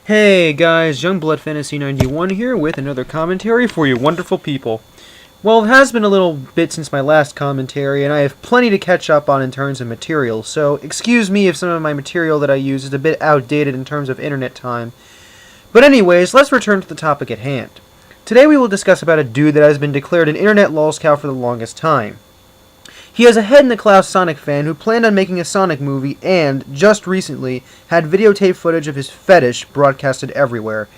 Hey guys, Youngblood Fantasy 91 here with another commentary for you wonderful people. Well, it has been a little bit since my last commentary, and I have plenty to catch up on in terms of material, so excuse me if some of my material that I use is a bit outdated in terms of internet time. But anyways, let's return to the topic at hand. Today we will discuss about a dude that has been declared an internet lolscow for the longest time. He is a head-in-the-clouds Sonic fan who planned on making a Sonic movie and, just recently, had videotape footage of his fetish broadcasted everywhere.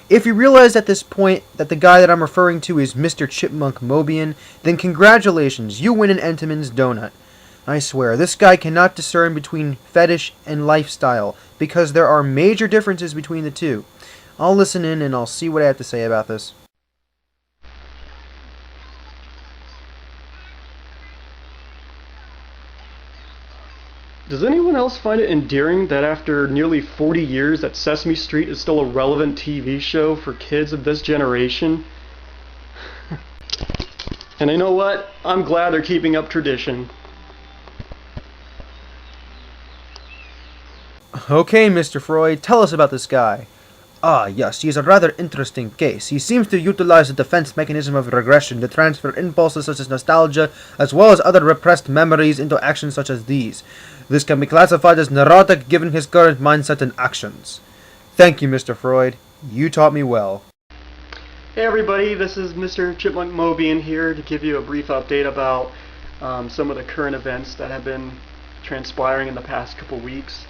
If you realize at this point that the guy that I'm referring to is Mr. Chipmunk Mobian, then congratulations, you win an Entenmann's donut. I swear, this guy cannot discern between fetish and lifestyle, because there are major differences between the two. I'll listen in and I'll see what I have to say about this. Does anyone else find it endearing that after nearly 40 years that Sesame Street is still a relevant TV show for kids of this generation? And you know what? I'm glad they're keeping up tradition. Okay, Mr. Freud, tell us about this guy. Ah, yes, he is a rather interesting case. He seems to utilize the defense mechanism of regression to transfer impulses such as nostalgia, as well as other repressed memories, into actions such as these. This can be classified as neurotic given his current mindset and actions. Thank you, Mr. Freud. You taught me well. Hey everybody, this is Mr. Chipmunk Mobian here to give you a brief update about some of the current events that have been transpiring in the past couple weeks.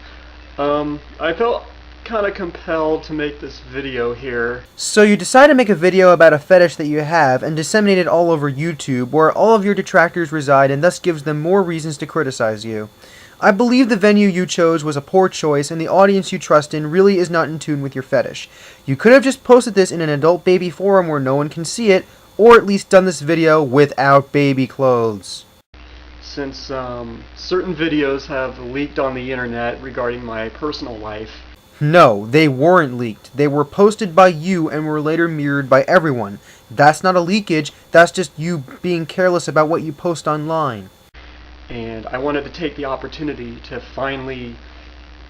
I felt kind of compelled to make this video here. So you decide to make a video about a fetish that you have and disseminate it all over YouTube, where all of your detractors reside, and thus gives them more reasons to criticize you. I believe the venue you chose was a poor choice, and the audience you trust in really is not in tune with your fetish. You could have just posted this in an adult baby forum where no one can see it, or at least done this video without baby clothes. Since certain videos have leaked on the internet regarding my personal life. No, they weren't leaked. They were posted by you and were later mirrored by everyone. That's not a leakage, that's just you being careless about what you post online. And I wanted to take the opportunity to finally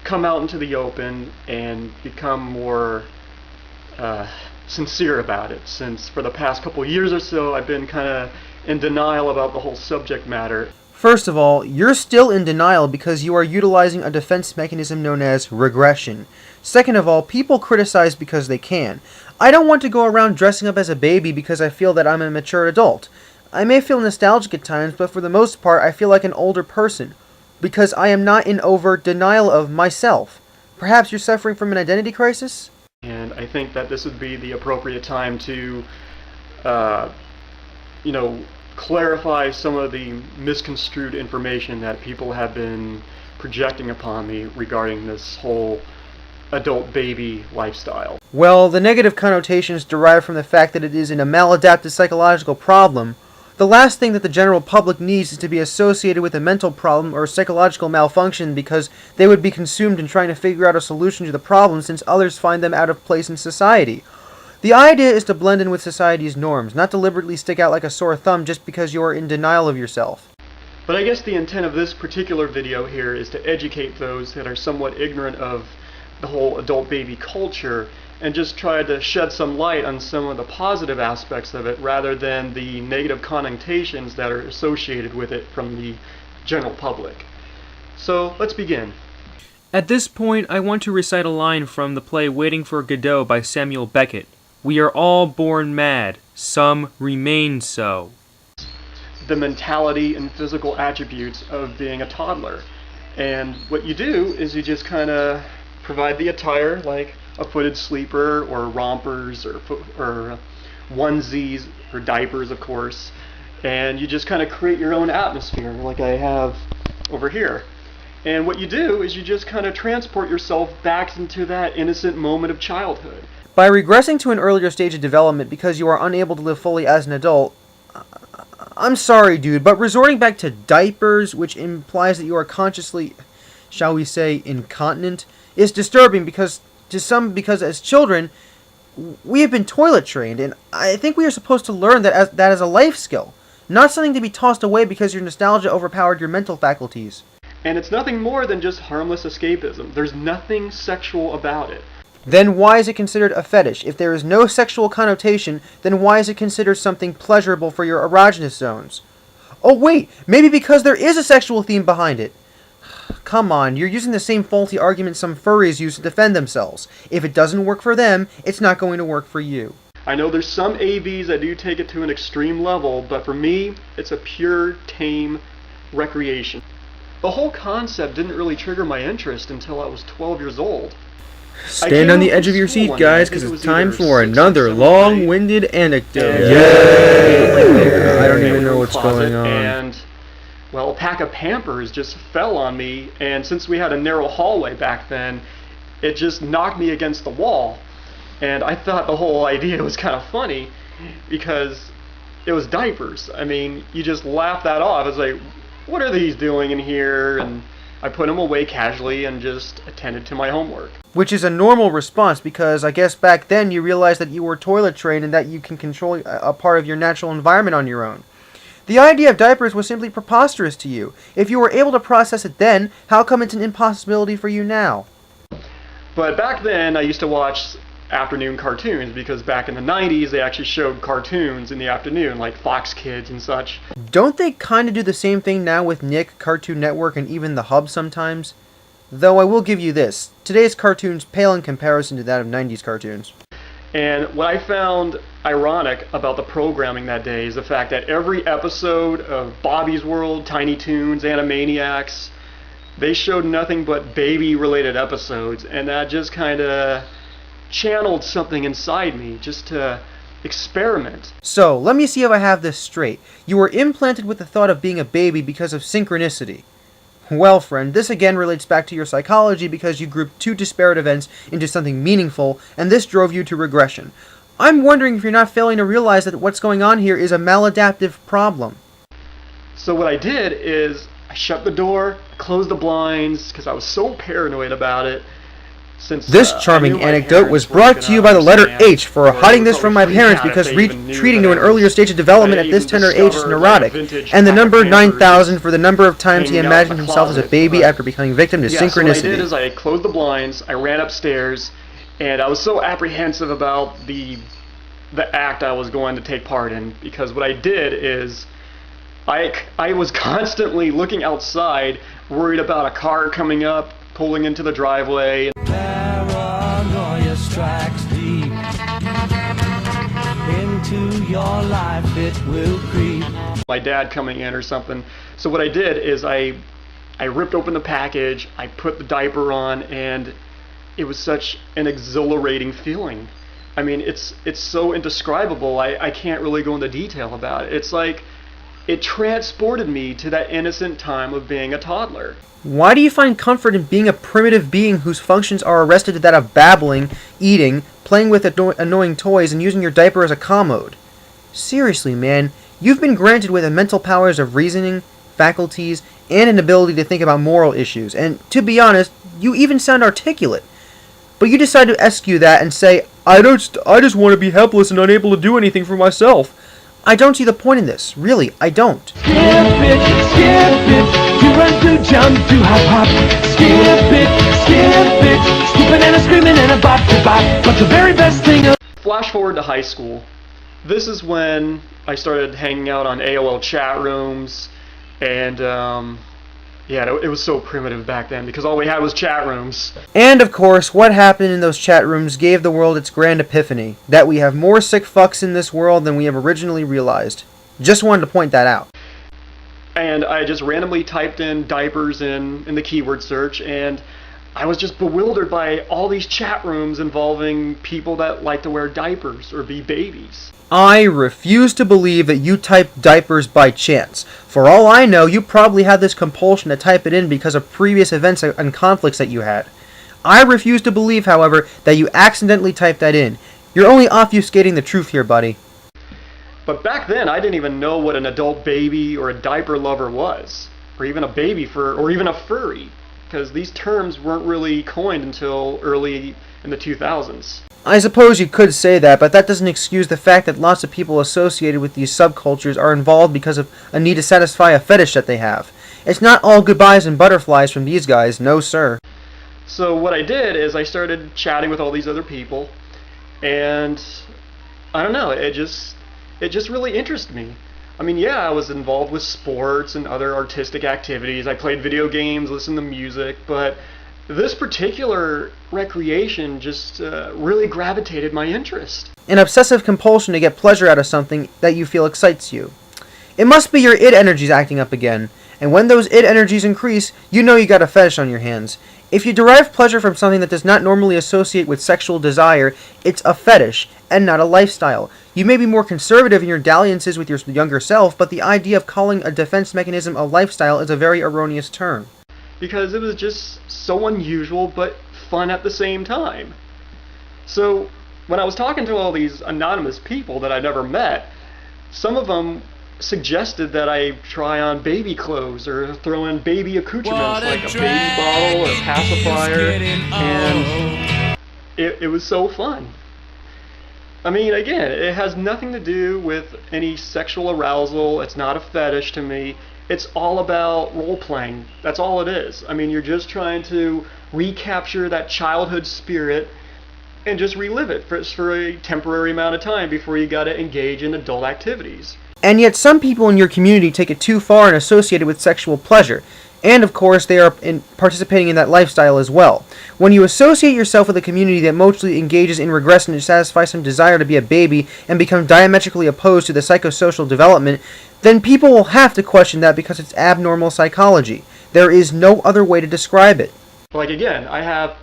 come out into the open and become more sincere about it, since for the past couple years or so I've been kind of in denial about the whole subject matter. First of all, you're still in denial because you are utilizing a defense mechanism known as regression. Second of all, people criticize because they can. I don't want to go around dressing up as a baby because I feel that I'm a mature adult. I may feel nostalgic at times, but for the most part I feel like an older person, because I am not in overt denial of myself. Perhaps you're suffering from an identity crisis? And I think that this would be the appropriate time to, clarify some of the misconstrued information that people have been projecting upon me regarding this whole adult baby lifestyle. Well, the negative connotations derive from the fact that it is a maladaptive psychological problem. The last thing that the general public needs is to be associated with a mental problem or psychological malfunction, because they would be consumed in trying to figure out a solution to the problem since others find them out of place in society. The idea is to blend in with society's norms, not deliberately stick out like a sore thumb just because you are in denial of yourself. But I guess the intent of this particular video here is to educate those that are somewhat ignorant of the whole adult baby culture, and just try to shed some light on some of the positive aspects of it rather than the negative connotations that are associated with it from the general public. So let's begin. At this point, I want to recite a line from the play Waiting for Godot by Samuel Beckett. We are all born mad, some remain so. The mentality and physical attributes of being a toddler. And what you do is you just kind of provide the attire, like a footed sleeper or rompers or onesies or diapers, of course, and you just kind of create your own atmosphere like I have over here. And what you do is you just kind of transport yourself back into that innocent moment of childhood. By regressing to an earlier stage of development because you are unable to live fully as an adult, I'm sorry dude, but resorting back to diapers, which implies that you are consciously, shall we say, incontinent, is disturbing because as children, we have been toilet trained, and I think we are supposed to learn that as a life skill, not something to be tossed away because your nostalgia overpowered your mental faculties. And it's nothing more than just harmless escapism. There's nothing sexual about it. Then why is it considered a fetish? If there is no sexual connotation, then why is it considered something pleasurable for your erogenous zones? Oh wait, maybe because there is a sexual theme behind it. Come on, you're using the same faulty argument some furries use to defend themselves. If it doesn't work for them, it's not going to work for you. I know there's some AVs that do take it to an extreme level, but for me, it's a pure, tame recreation. The whole concept didn't really trigger my interest until I was 12 years old. Stand on the edge of your seat, guys, because it's time for another long-winded anecdote. Yay! I don't even know what's going on. And, well, a pack of Pampers just fell on me, and since we had a narrow hallway back then, it just knocked me against the wall. And I thought the whole idea was kind of funny, because it was diapers. I mean, you just laugh that off. It's like, what are these doing in here? And I put them away casually and just attended to my homework. Which is a normal response, because I guess back then you realized that you were toilet trained and that you can control a part of your natural environment on your own. The idea of diapers was simply preposterous to you. If you were able to process it then, how come it's an impossibility for you now? But back then I used to watch afternoon cartoons, because back in the 90s they actually showed cartoons in the afternoon, like Fox Kids and such. Don't they kind of do the same thing now with Nick, Cartoon Network, and even the Hub sometimes? Though I will give you this, today's cartoons pale in comparison to that of 90s cartoons. And what I found ironic about the programming that day is the fact that every episode of Bobby's World, Tiny Toons, Animaniacs, they showed nothing but baby-related episodes, and that just kind of channeled something inside me just to experiment. So, let me see if I have this straight. You were implanted with the thought of being a baby because of synchronicity. Well, friend, this again relates back to your psychology because you grouped two disparate events into something meaningful, and this drove you to regression. I'm wondering if you're not failing to realize that what's going on here is a maladaptive problem. So what I did is I shut the door, closed the blinds, because I was so paranoid about it. Since, this charming anecdote was brought to you by the letter H for hiding this from my parents because retreating to an earlier stage of development at this tender age is neurotic, and the number 9,000 for the number of times he imagined himself as a baby after becoming victim to synchronicity. So what I did is I closed the blinds, I ran upstairs, and I was so apprehensive about the act I was going to take part in, because what I did is I was constantly looking outside, worried about a car coming up, pulling into the driveway. Paranoia strikes deep into your life, it will creep. My dad coming in or something. So what I did is I ripped open the package, I put the diaper on, and it was such an exhilarating feeling. I mean, it's so indescribable, I can't really go into detail about it. It's like it transported me to that innocent time of being a toddler. Why do you find comfort in being a primitive being whose functions are arrested to that of babbling, eating, playing with annoying toys, and using your diaper as a commode? Seriously, man, you've been granted with the mental powers of reasoning, faculties, and an ability to think about moral issues, and to be honest, you even sound articulate. But you decide to eschew that and say, I just want to be helpless and unable to do anything for myself. I don't see the point in this. Really, I don't. Skip it, you run to jump to hop. Skip it, skipping and a screaming and a bop to bop. But the very best thing Flash forward to high school. This is when I started hanging out on AOL chat rooms, and yeah, it was so primitive back then because all we had was chat rooms. And of course, what happened in those chat rooms gave the world its grand epiphany, that we have more sick fucks in this world than we have originally realized. Just wanted to point that out. And I just randomly typed in diapers in the keyword search, and I was just bewildered by all these chat rooms involving people that like to wear diapers or be babies. I refuse to believe that you typed diapers by chance. For all I know, you probably had this compulsion to type it in because of previous events and conflicts that you had. I refuse to believe, however, that you accidentally typed that in. You're only obfuscating the truth here, buddy. But back then, I didn't even know what an adult baby or a diaper lover was, or even a baby fur, or even a furry, because these terms weren't really coined until early in the 2000s. I suppose you could say that, but that doesn't excuse the fact that lots of people associated with these subcultures are involved because of a need to satisfy a fetish that they have. It's not all goodbyes and butterflies from these guys, no sir. So what I did is I started chatting with all these other people, and I don't know, it just really interested me. I mean, yeah, I was involved with sports and other artistic activities. I played video games, listened to music, but this particular recreation just really gravitated my interest. An obsessive compulsion to get pleasure out of something that you feel excites you. It must be your id energies acting up again, and when those id energies increase, you know you got a fetish on your hands. If you derive pleasure from something that does not normally associate with sexual desire, it's a fetish, and not a lifestyle. You may be more conservative in your dalliances with your younger self, but the idea of calling a defense mechanism a lifestyle is a very erroneous term. Because it was just so unusual but fun at the same time. So when I was talking to all these anonymous people that I never met, some of them suggested that I try on baby clothes or throw in baby accoutrements like a baby bottle or pacifier, and it was so fun. I mean, again, it has nothing to do with any sexual arousal. It's not a fetish to me. It's all about role-playing. That's all it is. I mean, you're just trying to recapture that childhood spirit and just relive it for a temporary amount of time before you gotta engage in adult activities. And yet some people in your community take it too far and associate it with sexual pleasure. And of course, they are participating in that lifestyle as well. When you associate yourself with a community that mostly engages in regression to satisfy some desire to be a baby and become diametrically opposed to the psychosocial development, then people will have to question that because it's abnormal psychology. There is no other way to describe it. Like again, I have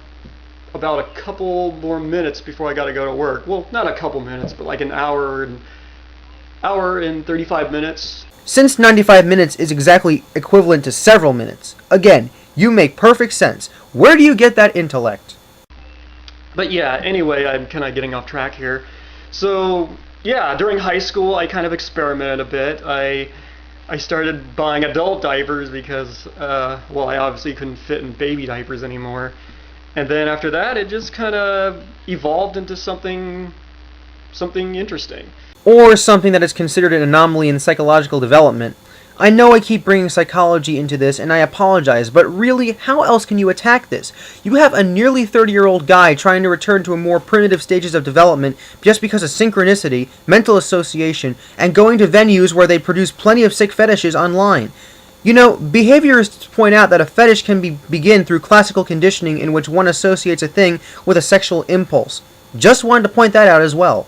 about a couple more minutes before I gotta go to work. Well, not a couple minutes, but like an hour and 35 minutes. Since 95 minutes is exactly equivalent to several minutes. Again, you make perfect sense. Where do you get that intellect? But yeah, anyway, I'm kind of getting off track here. So yeah, during high school, I kind of experimented a bit. I started buying adult diapers because, well, I obviously couldn't fit in baby diapers anymore. And then after that, it just kind of evolved into something interesting. Or something that is considered an anomaly in psychological development. I know I keep bringing psychology into this, and I apologize, but really, how else can you attack this? You have a nearly 30-year-old guy trying to return to a more primitive stages of development just because of synchronicity, mental association, and going to venues where they produce plenty of sick fetishes online. You know, behaviorists point out that a fetish can begin through classical conditioning in which one associates a thing with a sexual impulse. Just wanted to point that out as well.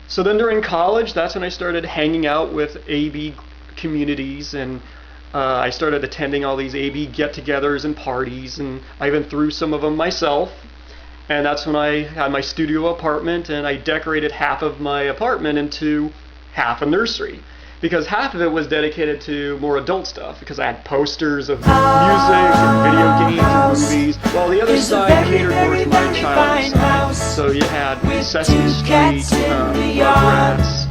So then during college, that's when I started hanging out with AB communities, and I started attending all these AB get-togethers and parties, and I even threw some of them myself. And that's when I had my studio apartment, and I decorated half of my apartment into half a nursery, because half of it was dedicated to more adult stuff, because I had posters of music and video games and movies, while the other side catered more to my childhood side. So you had Sesame Street, Rugrats,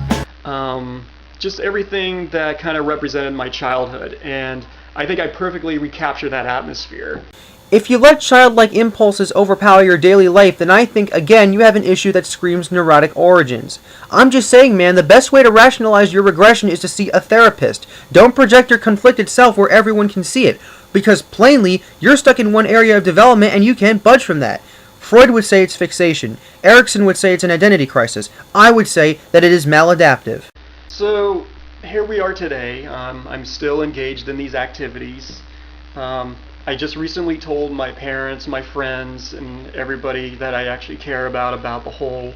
just everything that kind of represented my childhood, and I think I perfectly recaptured that atmosphere. If you let childlike impulses overpower your daily life, then I think, again, you have an issue that screams neurotic origins. I'm just saying, man, the best way to rationalize your regression is to see a therapist. Don't project your conflicted self where everyone can see it, because plainly, you're stuck in one area of development and you can't budge from that. Freud would say it's fixation. Erickson would say it's an identity crisis. I would say that it is maladaptive. So here we are today. I'm still engaged in these activities. I just recently told my parents, my friends, and everybody that I actually care about the whole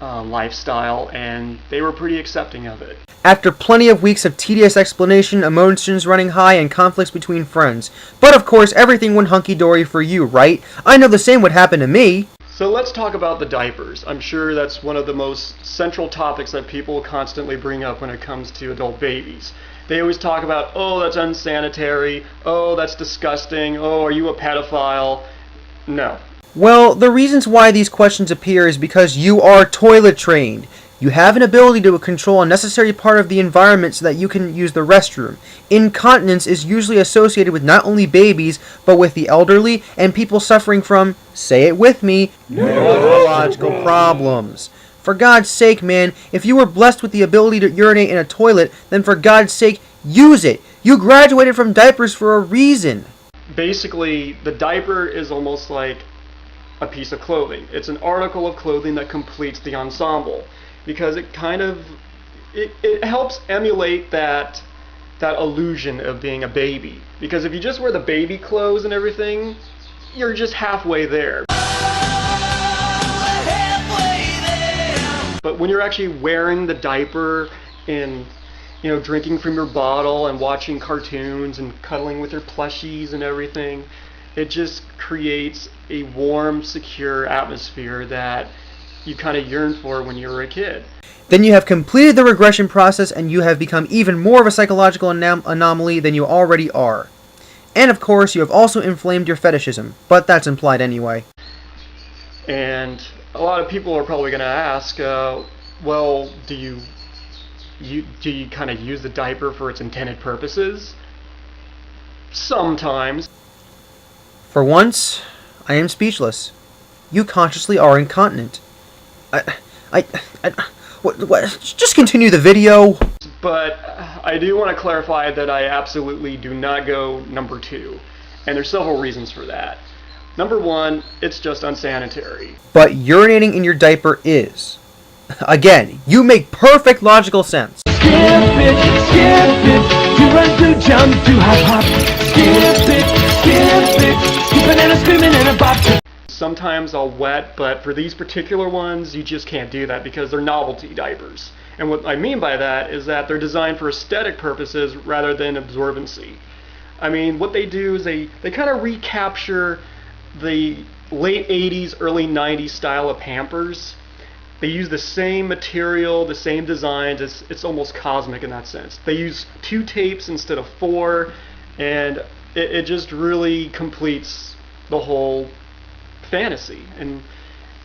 lifestyle, and they were pretty accepting of it. After plenty of weeks of tedious explanation, emotions running high, and conflicts between friends. But of course, everything went hunky-dory for you, right? I know the same would happen to me. So let's talk about the diapers. I'm sure that's one of the most central topics that people constantly bring up when it comes to adult babies. They always talk about, oh, that's unsanitary, oh, that's disgusting, oh, are you a pedophile? No. Well, the reasons why these questions appear is because you are toilet trained. You have an ability to control a necessary part of the environment so that you can use the restroom. Incontinence is usually associated with not only babies, but with the elderly and people suffering from, say it with me, neurological problems. For God's sake, man, if you were blessed with the ability to urinate in a toilet, then for God's sake, use it. You graduated from diapers for a reason. basically the diaper is almost like a piece of clothing. It's an article of clothing that completes the ensemble, because it kind of it helps emulate that illusion of being a baby. Because if you just wear the baby clothes and everything, you're just halfway there. But when you're actually wearing the diaper and, you know, drinking from your bottle and watching cartoons and cuddling with your plushies and everything, it just creates a warm, secure atmosphere that you kind of yearn for when you were a kid. Then you have completed the regression process and you have become even more of a psychological anomaly than you already are. And of course, you have also inflamed your fetishism, but that's implied anyway. And a lot of people are probably going to ask, well, do you kind of use the diaper for its intended purposes? Sometimes. For once, I am speechless. You consciously are incontinent. What? Just continue the video. But I do want to clarify that I absolutely do not go number 2. And there's several reasons for that. Number 1, it's just unsanitary. But urinating in your diaper is. Again, you make perfect logical sense. Skip it, to run, to jump, to hop, skip it, skipping and a screaming and a bop. Sometimes I'll wet, but for these particular ones, you just can't do that because they're novelty diapers. And what I mean by that is that they're designed for aesthetic purposes rather than absorbency. I mean, what they do is they kind of recapture the late 80s, early 90s style of Pampers. They use the same material, the same designs. It's almost cosmic in that sense. They use 2 tapes instead of 4, and it just really completes the whole fantasy, and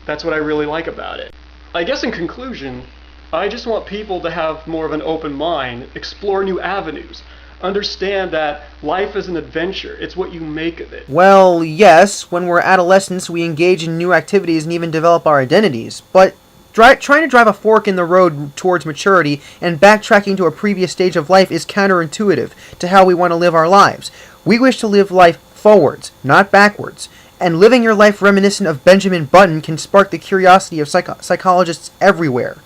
that's what I really like about it. I guess in conclusion, I just want people to have more of an open mind, explore new avenues, understand that life is an adventure. It's what you make of it. Well, yes, when we're adolescents, we engage in new activities and even develop our identities, but trying to drive a fork in the road towards maturity and backtracking to a previous stage of life is counterintuitive to how we want to live our lives. We wish to live life forwards, not backwards. And living your life reminiscent of Benjamin Button can spark the curiosity of psychologists everywhere.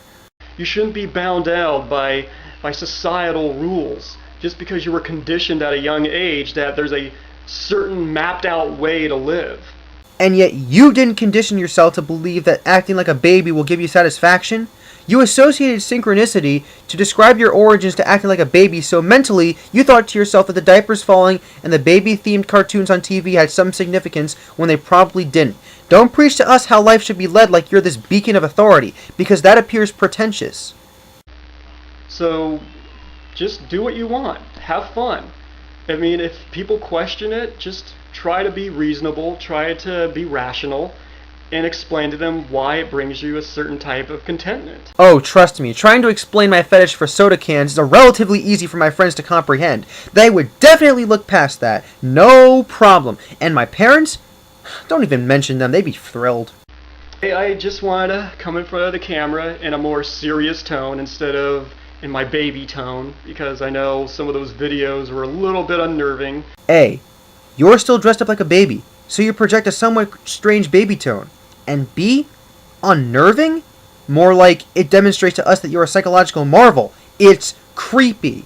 You shouldn't be bound down by societal rules just because you were conditioned at a young age that there's a certain mapped out way to live. And yet you didn't condition yourself to believe that acting like a baby will give you satisfaction. You associated synchronicity to describe your origins to acting like a baby, so mentally you thought to yourself that the diapers falling and the baby-themed cartoons on TV had some significance when they probably didn't. Don't preach to us how life should be led like you're this beacon of authority, because that appears pretentious. So just do what you want. Have fun. I mean, if people question it, just try to be reasonable, try to be rational, and explain to them why it brings you a certain type of contentment. Oh, trust me, trying to explain my fetish for soda cans is relatively easy for my friends to comprehend. They would definitely look past that. No problem. And my parents? Don't even mention them, they'd be thrilled. Hey, I just wanted to come in front of the camera in a more serious tone instead of in my baby tone, because I know some of those videos were a little bit unnerving. A, you're still dressed up like a baby, so you project a somewhat strange baby tone. And B, unnerving? More like it demonstrates to us that you're a psychological marvel. It's creepy.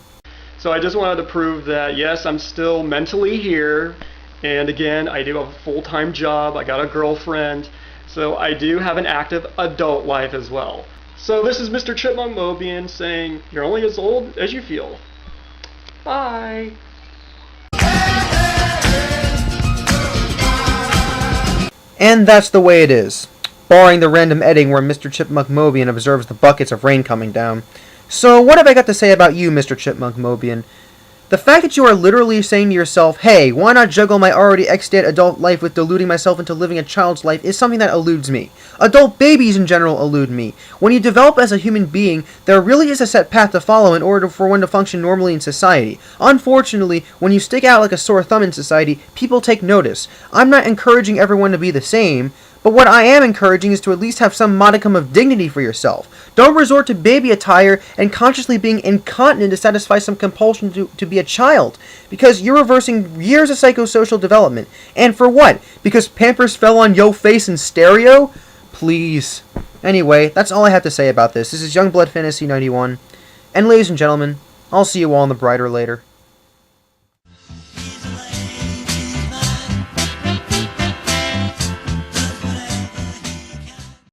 So I just wanted to prove that, yes, I'm still mentally here. And again, I do have a full-time job. I got a girlfriend. So I do have an active adult life as well. So this is Mr. Chipmunk Mobian saying, you're only as old as you feel. Bye. And that's the way it is, barring the random editing where Mr. Chipmunk Mobian observes the buckets of rain coming down. So what have I got to say about you, Mr. Chipmunk Mobian? The fact that you are literally saying to yourself, hey, why not juggle my already extant adult life with deluding myself into living a child's life is something that eludes me. Adult babies in general elude me. When you develop as a human being, there really is a set path to follow in order for one to function normally in society. Unfortunately, when you stick out like a sore thumb in society, people take notice. I'm not encouraging everyone to be the same, But what I am encouraging is to at least have some modicum of dignity for yourself. Don't resort to baby attire and consciously being incontinent to satisfy some compulsion to be a child, because you're reversing years of psychosocial development. And for what? Because Pampers fell on yo face in stereo? Please. Anyway, that's all I have to say about this. This is Youngblood Fantasy 91. And ladies and gentlemen, I'll see you all in the brighter later.